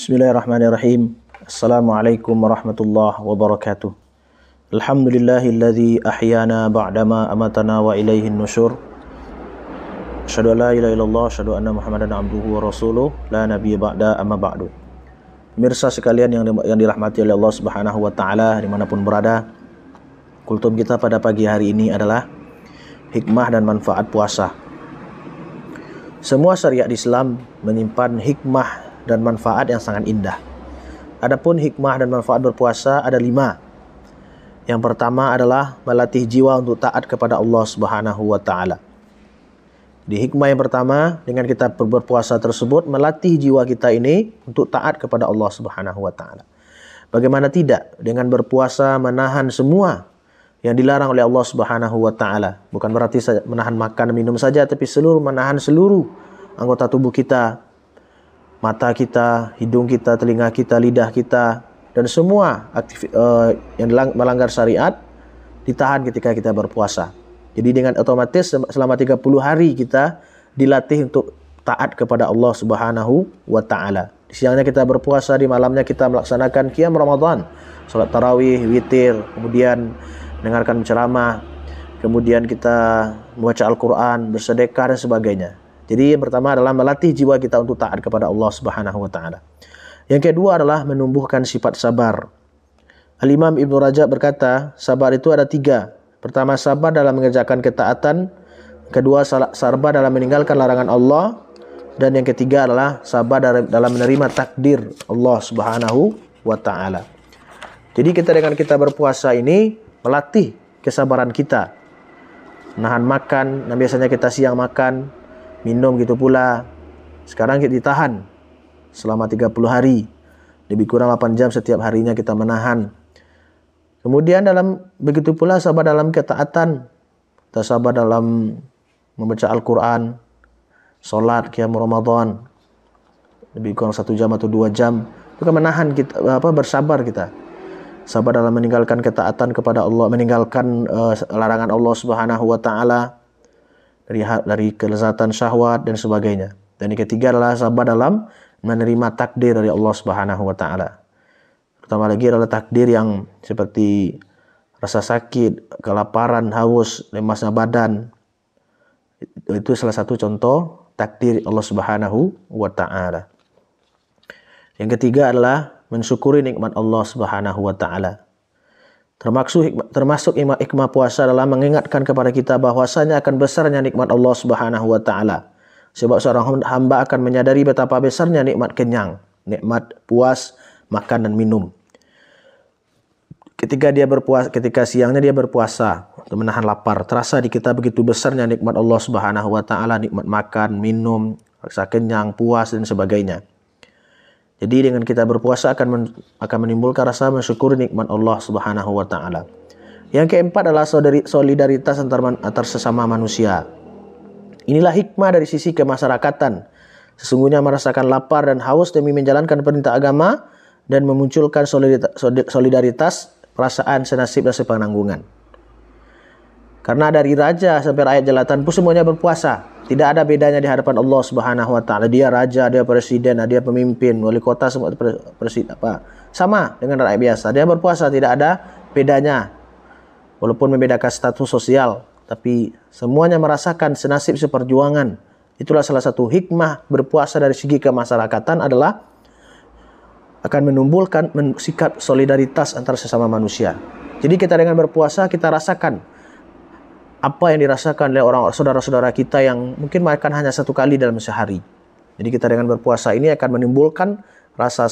Bismillahirrahmanirrahim. Assalamualaikum warahmatullahi wabarakatuh. Alhamdulillahilladzi ahyana ba'dama amatana wa ilaihin nusyur. Asyhadu an la ilaha illallah, asyhadu anna Muhammadan abduhu wa rasuluh, la nabiyya ba'da amma ba'du. Pemirsa sekalian yang dirahmati oleh Allah Subhanahu wa taala dimanapun berada, kultum kita pada pagi hari ini adalah hikmah dan manfaat puasa. Semua syariat Islam menyimpan hikmah dan manfaat yang sangat indah. Adapun hikmah dan manfaat berpuasa ada 5. Yang pertama adalah melatih jiwa untuk taat kepada Allah Subhanahu wa taala. Di hikmah yang pertama, dengan kita berpuasa tersebut melatih jiwa kita ini untuk taat kepada Allah Subhanahu wa taala. Bagaimana tidak, dengan berpuasa menahan semua yang dilarang oleh Allah Subhanahu wa taala. Bukan berarti menahan makan minum saja, tapi menahan seluruh anggota tubuh kita, mata kita, hidung kita, telinga kita, lidah kita, dan semua yang melanggar syariat ditahan ketika kita berpuasa. Jadi dengan otomatis selama 30 hari kita dilatih untuk taat kepada Allah Subhanahu wa taala. Di siangnya kita berpuasa, di malamnya kita melaksanakan qiyam Ramadan, salat tarawih, witir, kemudian dengarkan ceramah, kemudian kita membaca Al-Quran, bersedekah dan sebagainya. Jadi yang pertama adalah melatih jiwa kita untuk taat kepada Allah Subhanahu wa taala. Yang kedua adalah menumbuhkan sifat sabar. Al-Imam Ibnu Rajab berkata, sabar itu ada 3. Pertama, sabar dalam mengerjakan ketaatan. Kedua, sabar dalam meninggalkan larangan Allah. Dan yang ketiga adalah sabar dalam menerima takdir Allah Subhanahu wa taala. Jadi dengan kita berpuasa ini melatih kesabaran kita. Menahan makan, nah biasanya kita siang makan, minum gitu pula. Sekarang kita ditahan selama 30 hari. Lebih kurang 8 jam setiap harinya kita menahan. Kemudian begitu pula sabar dalam ketaatan. Kita sabar dalam membaca Al-Quran, salat, qiyam Ramadan. Lebih kurang 1 jam atau 2 jam. Itu kan menahan kita, bersabar kita. Sabar dalam meninggalkan ketaatan kepada Allah, meninggalkan larangan Allah Subhanahu wa taala, dari kelezatan syahwat dan sebagainya. Dan yang ketiga adalah sabar dalam menerima takdir dari Allah Subhanahu wa taala. Pertama lagi adalah takdir yang seperti rasa sakit, kelaparan, haus, lemasnya badan. Itu salah satu contoh takdir Allah Subhanahu wa taala. Yang ketiga adalah mensyukuri nikmat Allah Subhanahu wa taala. Termasuk hikmah puasa adalah mengingatkan kepada kita bahwasanya akan besarnya nikmat Allah Subhanahu wa taala. Sebab seorang hamba akan menyadari betapa besarnya nikmat kenyang, nikmat puas, makan dan minum. Ketika siangnya dia berpuasa untuk menahan lapar, terasa di kita begitu besarnya nikmat Allah Subhanahu wa taala, nikmat makan, minum, rasa kenyang, puas dan sebagainya. Jadi dengan kita berpuasa akan menimbulkan rasa mensyukuri nikmat Allah Subhanahu wa taala. Yang keempat adalah solidaritas antar sesama manusia. Inilah hikmah dari sisi kemasyarakatan. Sesungguhnya merasakan lapar dan haus demi menjalankan perintah agama dan memunculkan solidaritas, perasaan senasib dan sepenanggungan. Karena dari raja sampai rakyat jelatan pun semuanya berpuasa. Tidak ada bedanya di hadapan Allah Subhanahu wa taala. Dia raja, dia presiden, dia pemimpin, wali kota, semua sama dengan rakyat biasa. Dia berpuasa, tidak ada bedanya. Walaupun membedakan status sosial, tapi semuanya merasakan senasib seperjuangan. Itulah salah satu hikmah berpuasa dari segi kemasyarakatan adalah akan menumbuhkan sikap solidaritas antara sesama manusia. Jadi kita dengan berpuasa kita rasakan apa yang dirasakan oleh orang saudara-saudara kita yang mungkin makan hanya 1 kali dalam sehari. Jadi kita dengan berpuasa ini akan menimbulkan rasa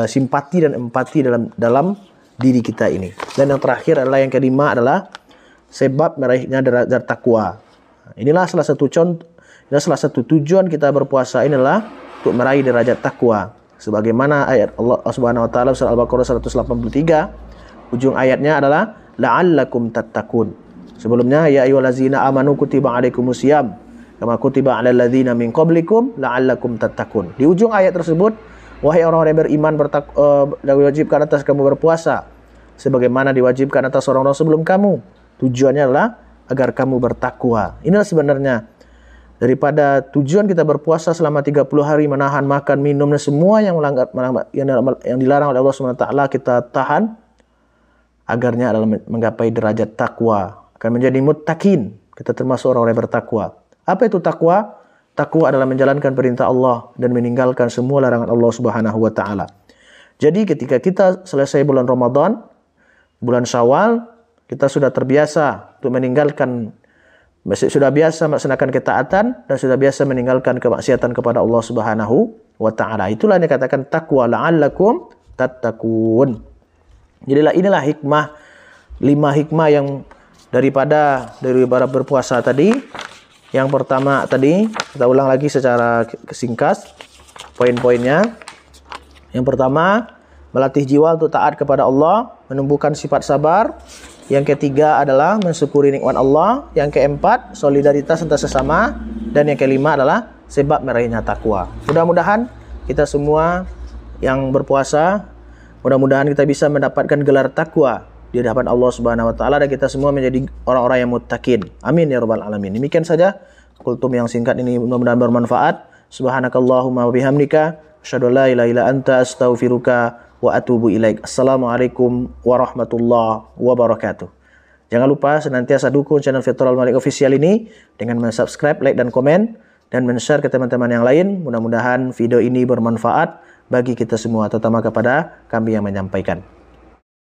simpati dan empati dalam diri kita ini. Dan yang terakhir adalah yang kelima adalah sebab meraihnya derajat takwa. Inilah salah satu tujuan kita berpuasa inilah untuk meraih derajat takwa. Sebagaimana ayat Allah Subhanahu wa taala surah Al-Baqarah 183, ujung ayatnya adalah la'allakum tattaqun. Sebelumnya ya ayyuhallazina amanu kutiba alaikumusiyam kama kutiba alal ladzina min qablikum la'allakum tattaqun. Di ujung ayat tersebut, wahai orang-orang yang beriman, diwajibkan atas kamu berpuasa sebagaimana diwajibkan atas orang-orang sebelum kamu. Tujuannya adalah agar kamu bertakwa. Inilah sebenarnya daripada tujuan kita berpuasa selama 30 hari, menahan makan, minum, dan semua yang dilarang oleh Allah SWT kita tahan, agarnya adalah menggapai derajat takwa, akan menjadi muttaqin. Kita termasuk orang-orang yang bertakwa. Apa itu takwa? Takwa adalah menjalankan perintah Allah dan meninggalkan semua larangan Allah Subhanahu wa taala. Jadi ketika kita selesai bulan Ramadan, bulan Syawal, kita sudah terbiasa untuk meninggalkan, sudah biasa melaksanakan ketaatan dan sudah biasa meninggalkan kemaksiatan kepada Allah Subhanahu wa taala. Itulah yang dikatakan takwa, la'allakum tattaqun. Jadilah inilah hikmah, 5 hikmah yang daripada berpuasa tadi. Yang pertama tadi, kita ulang lagi secara singkat poin-poinnya. Yang pertama, melatih jiwa untuk taat kepada Allah, menumbuhkan sifat sabar. Yang ketiga adalah mensyukuri nikmat Allah. Yang keempat, solidaritas antar sesama. Dan yang kelima adalah sebab meraihnya takwa. Mudah-mudahan kita semua yang berpuasa, mudah-mudahan kita bisa mendapatkan gelar takwa di hadapan Allah Subhanahu wa taala dan kita semua menjadi orang-orang yang muttaqin. Amin ya rabbal alamin. Demikian saja kultum yang singkat ini, mudah-mudahan bermanfaat. Subhanakallahumma wa bihamdika asyhadu an la ilaha illa anta astaghfiruka wa atubu ilaik. Assalamualaikum warahmatullahi wabarakatuh. Jangan lupa senantiasa dukung channel Fitrul Malik Official ini dengan subscribe, like dan komen dan men-share ke teman-teman yang lain. Mudah-mudahan video ini bermanfaat bagi kita semua, terutama kepada kami yang menyampaikan.